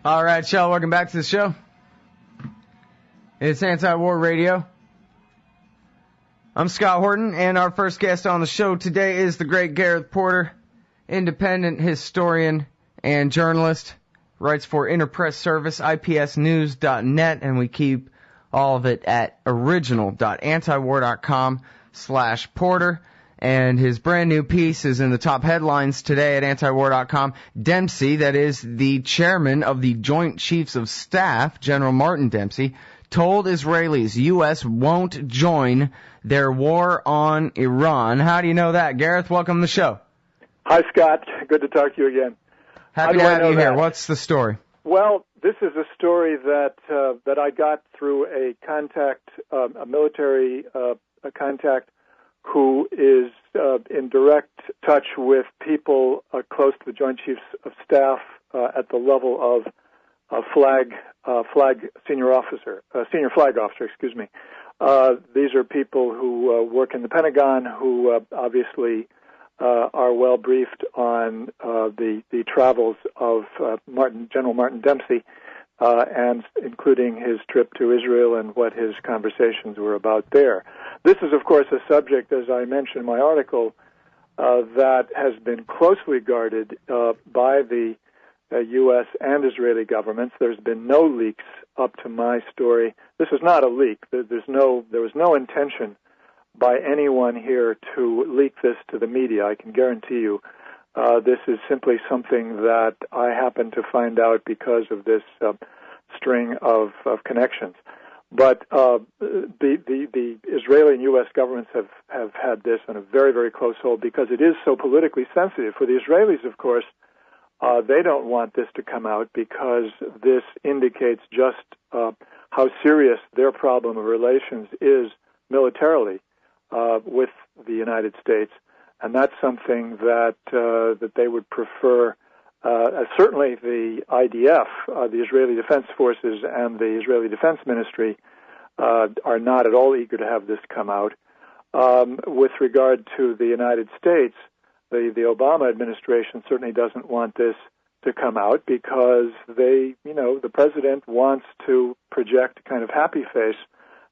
All right, y'all, welcome back to the show. It's Anti-War Radio. I'm Scott Horton, and our first guest on the show today is the great Gareth Porter, independent historian and journalist, writes for Interpress Service, ipsnews.net, and we keep all of it at original.antiwar.com/Porter. And his brand new piece is in the top headlines today at antiwar.com. Dempsey, that is the chairman of the Joint Chiefs of Staff, General Martin Dempsey, told Israelis U.S. won't join their war on Iran. How do you know that? Gareth, welcome to the show. Hi, Scott. Good to talk to you again. Happy to have you here. What's the story? Well, this is a story that I got through a military contact who is in direct touch with people close to the Joint Chiefs of Staff at the level of senior flag officer. Excuse me. These are people who work in the Pentagon who obviously are well briefed on the travels of General Martin Dempsey, and including his trip to Israel and what his conversations were about there. This is, of course, a subject, as I mentioned in my article, that has been closely guarded by the U.S. and Israeli governments. There's been no leaks up to my story. This is not a leak. There was no intention by anyone here to leak this to the media. I can guarantee you this is simply something that I happened to find out because of this string of connections. But the Israeli and U.S. governments have had this on a very, very close hold because it is so politically sensitive. For the Israelis, of course, they don't want this to come out because this indicates just how serious their problem of relations is militarily with the United States, and that's something that they would prefer. Certainly, the IDF, the Israeli Defense Forces, and the Israeli Defense Ministry are not at all eager to have this come out. With regard to the United States, the Obama administration certainly doesn't want this to come out because the president wants to project a kind of happy face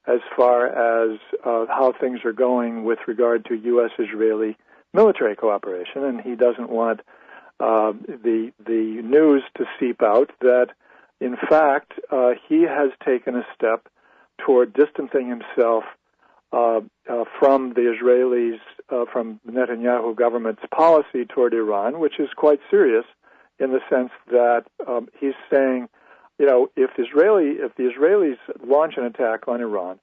as far as how things are going with regard to U.S.-Israeli military cooperation, and he doesn't want the news to seep out that, in fact, he has taken a step toward distancing himself from the Israelis, from the Netanyahu government's policy toward Iran, which is quite serious in the sense that he's saying, if the Israelis launch an attack on Iran,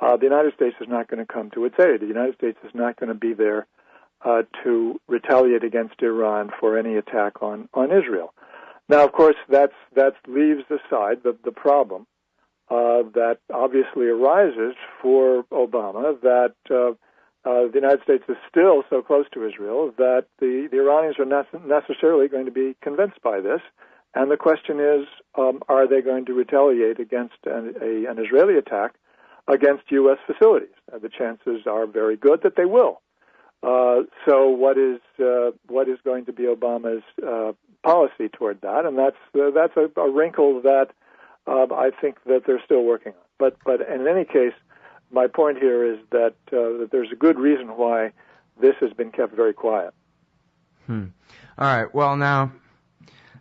the United States is not going to come to its aid. The United States is not going to be there to retaliate against Iran for any attack on Israel. Now, of course, that leaves aside the problem that obviously arises for Obama that the United States is still so close to Israel that the Iranians are not necessarily going to be convinced by this. And the question is, are they going to retaliate against an Israeli attack against U.S. facilities? The chances are very good that they will. So what is going to be Obama's policy toward that? And that's a wrinkle that I think that they're still working on. But in any case, my point here is that there's a good reason why this has been kept very quiet. All right. Well, now,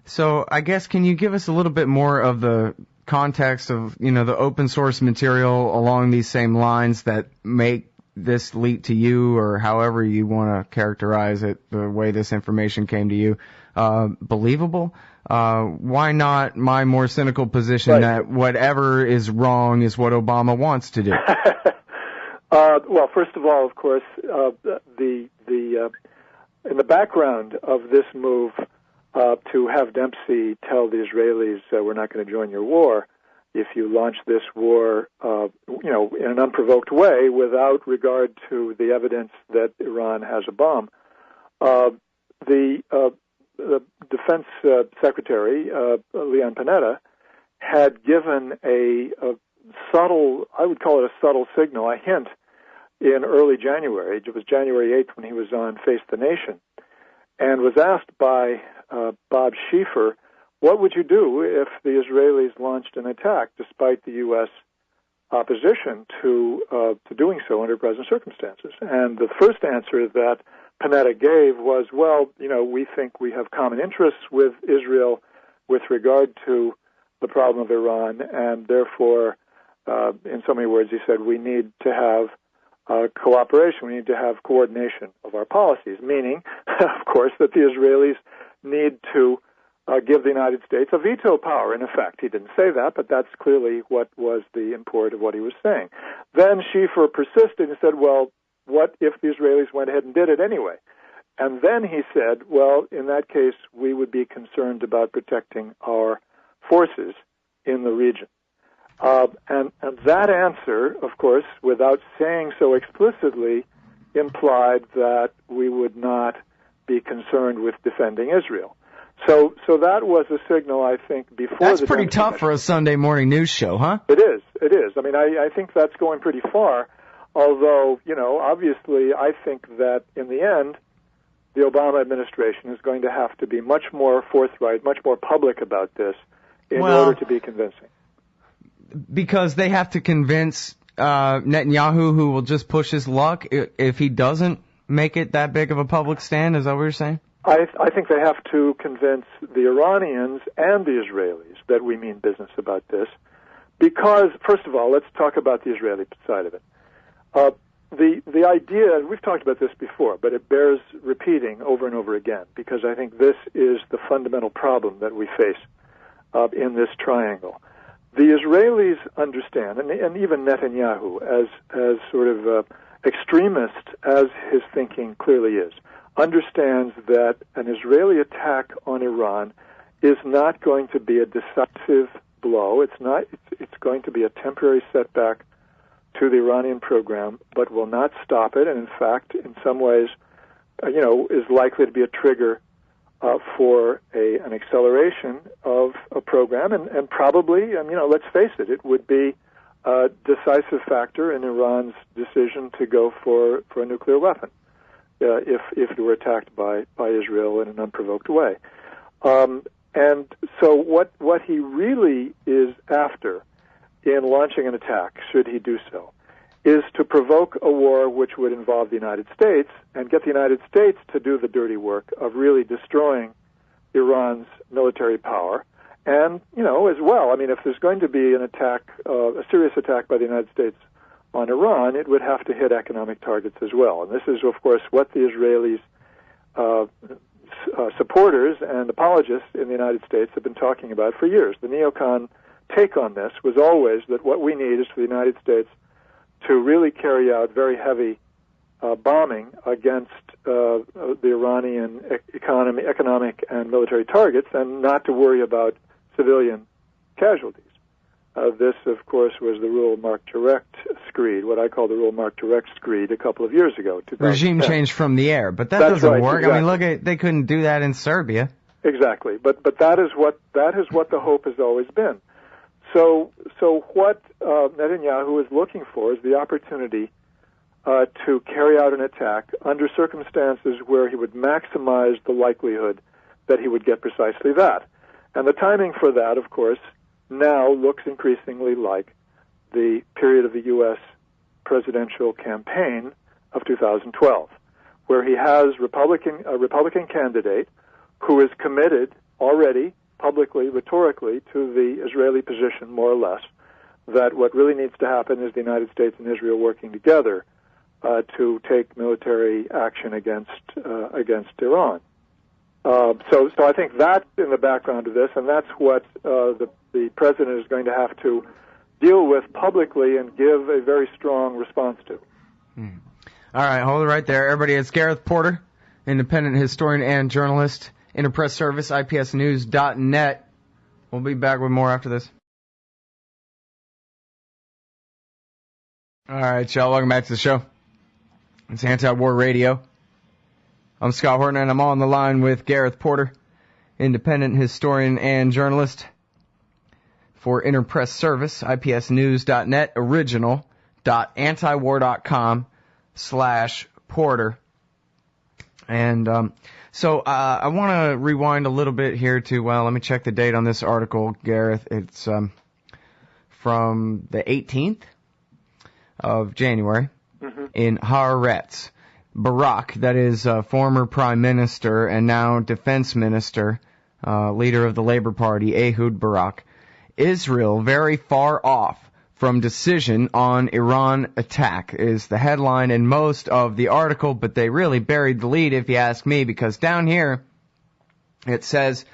so I guess can you give us a little bit more of the context of the open source material along these same lines that make this leak to you, or however you want to characterize it, the way this information came to you, believable? Why not my more cynical position that whatever is wrong is what Obama wants to do? Well, first of all, of course, in the background of this move to have Dempsey tell the Israelis, we're not going to join your war if you launch this war, in an unprovoked way without regard to the evidence that Iran has a bomb. The Defense Secretary, Leon Panetta, had given a subtle, I would call it a subtle signal, a hint, in early January. It was January 8th when he was on Face the Nation, and was asked by Bob Schieffer what would you do if the Israelis launched an attack despite the U.S. opposition to doing so under present circumstances? And the first answer that Panetta gave was, well, we think we have common interests with Israel with regard to the problem of Iran, and therefore, in so many words, he said, we need to have cooperation, we need to have coordination of our policies, meaning, of course, that the Israelis need to give the United States a veto power, in effect. He didn't say that, but that's clearly what was the import of what he was saying. Then Schiefer persisted and said, well, what if the Israelis went ahead and did it anyway? And then he said, well, in that case, we would be concerned about protecting our forces in the region. And that answer, of course, without saying so explicitly, implied that we would not be concerned with defending Israel. So that was a signal, I think, before That's the pretty Dempsey tough mission. for a Sunday morning news show, huh? It is. I mean, I think that's going pretty far, although, obviously I think that in the end, the Obama administration is going to have to be much more forthright, much more public about this in order to be convincing. Because they have to convince Netanyahu, who will just push his luck if he doesn't make it that big of a public stand. Is that what you're saying? I think they have to convince the Iranians and the Israelis that we mean business about this. Because, first of all, let's talk about the Israeli side of it. The idea, and we've talked about this before, but it bears repeating over and over again, because I think this is the fundamental problem that we face in this triangle. The Israelis understand, and even Netanyahu, as sort of extremist as his thinking clearly is, understands that an Israeli attack on Iran is not going to be a decisive blow. It's going to be a temporary setback to the Iranian program, but will not stop it, and in fact, in some ways, is likely to be a trigger for an acceleration of a program, and probably, let's face it, it would be a decisive factor in Iran's decision to go for a nuclear weapon if it were attacked by Israel in an unprovoked way. And so what he really is after in launching an attack, should he do so, is to provoke a war which would involve the United States and get the United States to do the dirty work of really destroying Iran's military power. And, as well, I mean, if there's going to be an attack, a serious attack by the United States on Iran, it would have to hit economic targets as well. And this is, of course, what the Israelis' supporters and apologists in the United States have been talking about for years. The neocon take on this was always that what we need is for the United States to really carry out very heavy bombing against the Iranian economic and military targets, and not to worry about civilian casualties. This, of course, was the rule mark direct screed, what I call the rule mark direct screed, a couple of years ago. Regime change from the air, but that doesn't work. Exactly. I mean, look, they couldn't do that in Serbia. Exactly, but that is what the hope has always been. So what Netanyahu is looking for is the opportunity to carry out an attack under circumstances where he would maximize the likelihood that he would get precisely that. And the timing for that, of course, now looks increasingly like the period of the U.S. presidential campaign of 2012, where he has a Republican candidate who is committed already publicly, rhetorically, to the Israeli position, more or less, that what really needs to happen is the United States and Israel working together to take military action against Iran. So I think that's in the background of this, and that's what the president is going to have to deal with publicly and give a very strong response to. All right, hold it right there. Everybody, it's Gareth Porter, independent historian and journalist, Interpress Service, IPSnews.net. We'll be back with more after this. All right, y'all, welcome back to the show. It's Anti-War Radio. I'm Scott Horton, and I'm on the line with Gareth Porter, independent historian and journalist for Interpress Service, IPSnews.net, original.antiwar.com/Porter. And so I want to rewind a little bit here to, well, let me check the date on this article, Gareth. It's from the 18th of January in Haaretz. Barak, that is former prime minister and now defense minister, leader of the Labour Party, Ehud Barak. Israel very far off from decision on Iran attack is the headline in most of the article, but they really buried the lead if you ask me, because down here it says,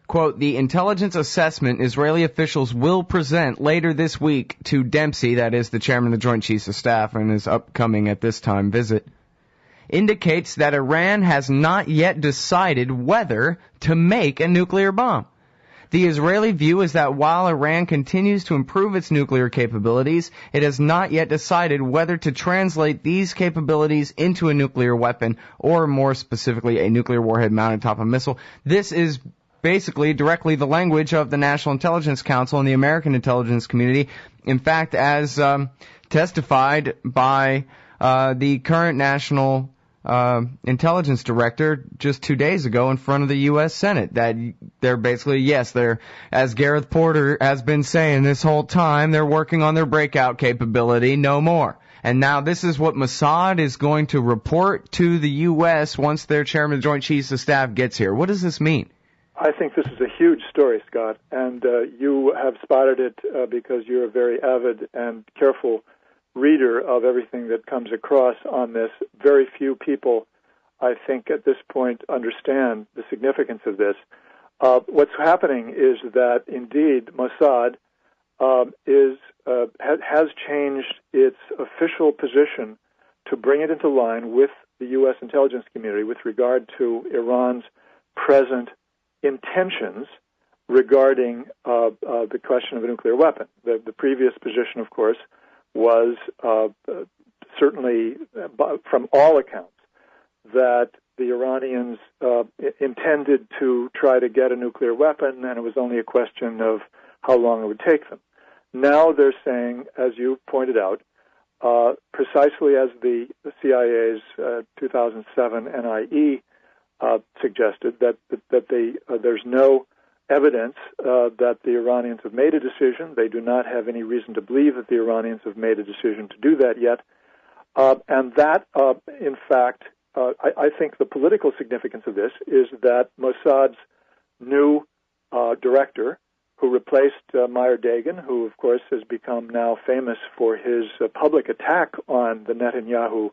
quote, the intelligence assessment Israeli officials will present later this week to Dempsey, that is the chairman of the Joint Chiefs of Staff and his upcoming at this time visit, indicates that Iran has not yet decided whether to make a nuclear bomb. The Israeli view is that while Iran continues to improve its nuclear capabilities, it has not yet decided whether to translate these capabilities into a nuclear weapon, or more specifically, a nuclear warhead mounted atop a missile. This is basically directly the language of the National Intelligence Council and the American intelligence community. In fact, as testified by the current National Intelligence Director just 2 days ago in front of the U.S. Senate, that they're basically, yes, they're, as Gareth Porter has been saying this whole time, they're working on their breakout capability, no more. And now this is what Mossad is going to report to the U.S. once their chairman of the Joint Chiefs of Staff gets here. What does this mean? I think this is a huge story, Scott, and you have spotted it because you're a very avid and careful reader of everything that comes across on this. Very few people, I think, at this point understand the significance of this. What's happening is that, indeed, Mossad has changed its official position to bring it into line with the U.S. intelligence community with regard to Iran's present intentions regarding the question of a nuclear weapon. The previous position, of course, was certainly, from all accounts, that the Iranians intended to try to get a nuclear weapon, and it was only a question of how long it would take them. Now they're saying, as you pointed out, precisely as the CIA's 2007 NIE suggested, that there's no evidence that the Iranians have made a decision. They do not have any reason to believe that the Iranians have made a decision to do that yet. And that, in fact, I think the political significance of this is that Mossad's new director, who replaced Meir Dagan, who, of course, has become now famous for his public attack on the Netanyahu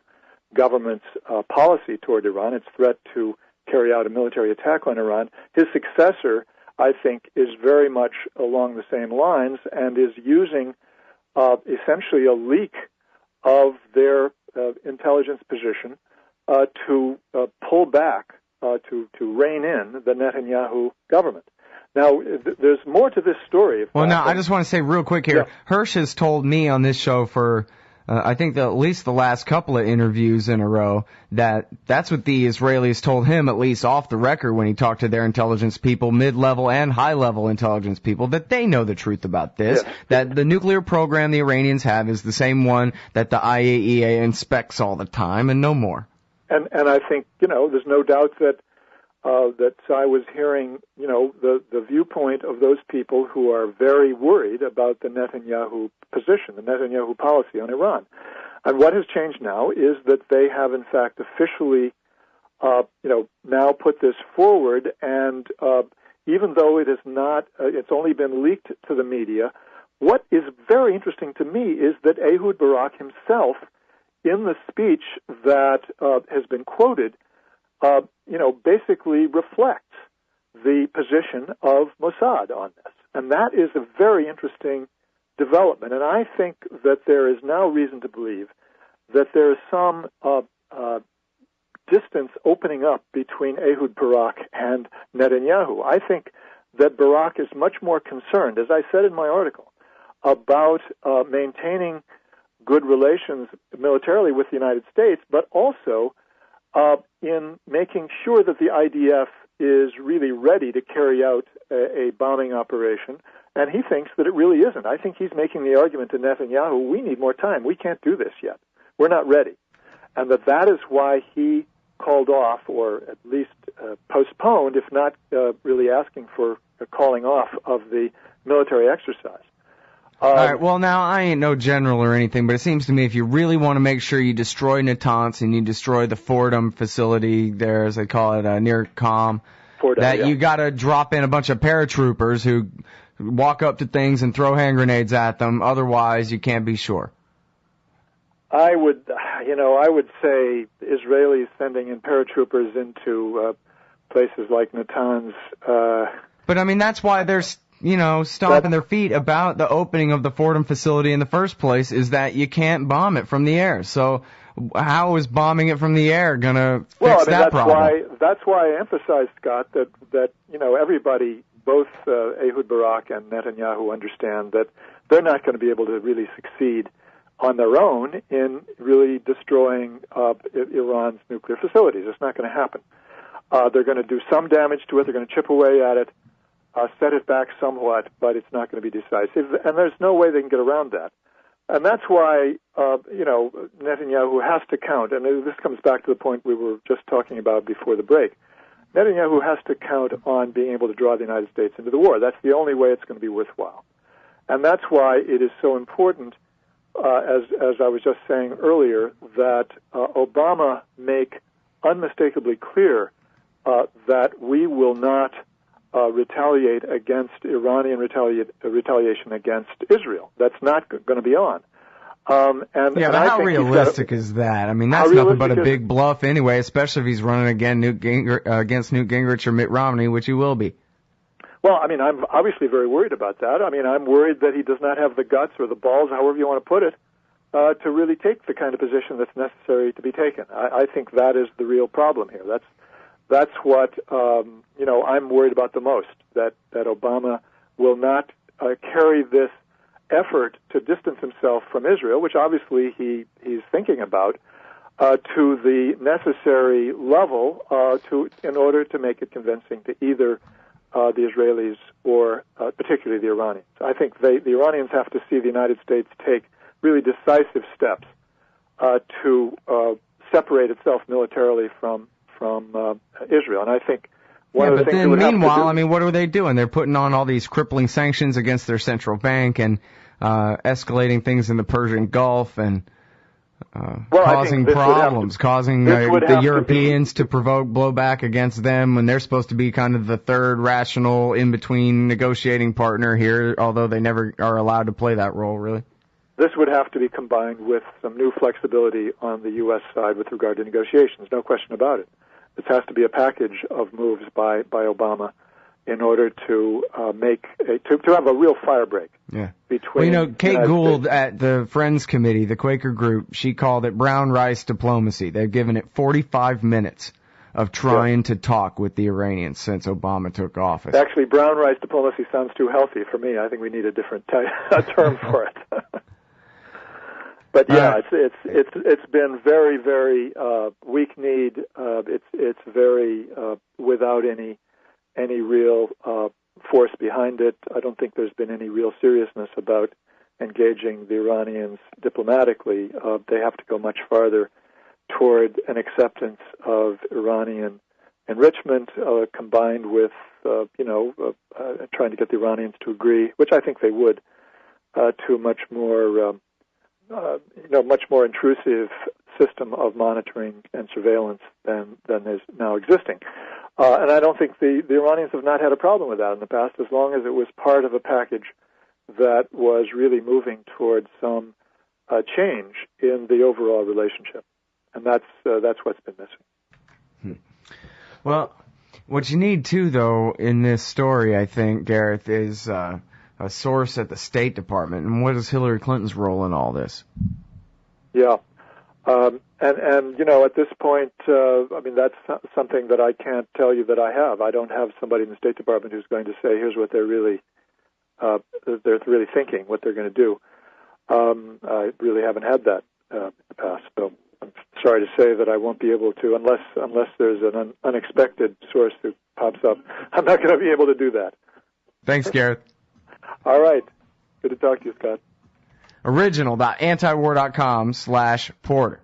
government's policy toward Iran, its threat to carry out a military attack on Iran, his successor, I think, is very much along the same lines and is using essentially a leak of their intelligence position to pull back, to rein in the Netanyahu government. Now, there's more to this story. Well, now, I just want to say real quick here, yeah. Hirsch has told me on this show for, I think, at least the last couple of interviews in a row, that's what the Israelis told him, at least off the record, when he talked to their intelligence people, mid-level and high-level intelligence people, that they know the truth about this, yes. That the nuclear program the Iranians have is the same one that the IAEA inspects all the time, and no more. And I think, there's no doubt that I was hearing, the viewpoint of those people who are very worried about the Netanyahu position, the Netanyahu policy on Iran. And what has changed now is that they have, in fact, officially, now put this forward. And even though it is not, it's only been leaked to the media, what is very interesting to me is that Ehud Barak himself, in the speech that has been quoted, basically reflects the position of Mossad on this. And that is a very interesting development. And I think that there is now reason to believe that there is some distance opening up between Ehud Barak and Netanyahu. I think that Barak is much more concerned, as I said in my article, about maintaining good relations militarily with the United States, but also in making sure that the IDF is really ready to carry out a bombing operation, and he thinks that it really isn't. I think he's making the argument to Netanyahu, we need more time. We can't do this yet. We're not ready. And that is why he called off or at least postponed, if not really asking for a calling off of the military exercise. All right, well, now, I ain't no general or anything, but it seems to me if you really want to make sure you destroy Natanz and you destroy the Fordham facility there, as they call it, near Com, that you got to drop in a bunch of paratroopers who walk up to things and throw hand grenades at them. Otherwise, you can't be sure. I would say Israelis sending in paratroopers into places like Natanz. But, I mean, that's why they're stomping their feet about the opening of the Fordham facility in the first place, is that you can't bomb it from the air. So how is bombing it from the air going to fix that problem? That's why I emphasized, Scott, that everybody, both Ehud Barak and Netanyahu, understand that they're not going to be able to really succeed on their own in really destroying Iran's nuclear facilities. It's not going to happen. They're going to do some damage to it. They're going to chip away at it. Set it back somewhat, but it's not going to be decisive, and there's no way they can get around that. And that's why, Netanyahu has to count, and this comes back to the point we were just talking about before the break. Netanyahu has to count on being able to draw the United States into the war. That's the only way it's going to be worthwhile. And that's why it is so important, as I was just saying earlier, that Obama make unmistakably clear that we will not retaliate against Iranian retaliation against Israel. That's not going to be on. But how realistic is that? I mean, that's nothing but a big bluff anyway, especially if he's running against Newt Gingrich or Mitt Romney, which he will be. Well, I mean, I'm obviously very worried about that. I mean, I'm worried that he does not have the guts or the balls, however you want to put it, to really take the kind of position that's necessary to be taken. I think that is the real problem here. That's what I'm worried about the most, that Obama will not carry this effort to distance himself from Israel, which obviously he's thinking about, to the necessary level in order to make it convincing to either the Israelis or particularly the Iranians. I think the Iranians have to see the United States take really decisive steps to separate itself militarily from Israel. And I think one of the things that would meanwhile, have to do, I mean, what are they doing? They're putting on all these crippling sanctions against their central bank and escalating things in the Persian Gulf and causing problems, causing the Europeans to provoke blowback against them when they're supposed to be kind of the third rational in-between negotiating partner here, although they never are allowed to play that role, really. This would have to be combined with some new flexibility on the U.S. side with regard to negotiations, no question about it. This has to be a package of moves by Obama in order to to have a real fire break. Yeah. Between Kate Gould at the Friends Committee, the Quaker group, she called it brown rice diplomacy. They've given it 45 minutes of trying to talk with the Iranians since Obama took office. Actually, brown rice diplomacy sounds too healthy for me. I think we need a different term for it. But yeah, it's been very, very weak-kneed. It's very without any real force behind it. I don't think there's been any real seriousness about engaging the Iranians diplomatically. They have to go much farther toward an acceptance of Iranian enrichment, combined with trying to get the Iranians to agree, which I think they would, to a much more much more intrusive system of monitoring and surveillance than is now existing. And I don't think the Iranians have not had a problem with that in the past, as long as it was part of a package that was really moving towards some change in the overall relationship. And that's what's been missing. Well, what you need, too, though, in this story, I think, Gareth, is a source at the State Department. And what is Hillary Clinton's role in all this? Yeah. And at this point, that's something that I can't tell you that I have. I don't have somebody in the State Department who's going to say, here's what they're really thinking, what they're going to do. I really haven't had that in the past. So I'm sorry to say that I won't be able to, unless there's an unexpected source that pops up. I'm not going to be able to do that. Thanks, Gareth. All right. Good to talk to you, Scott. Original.antiwar.com/Porter.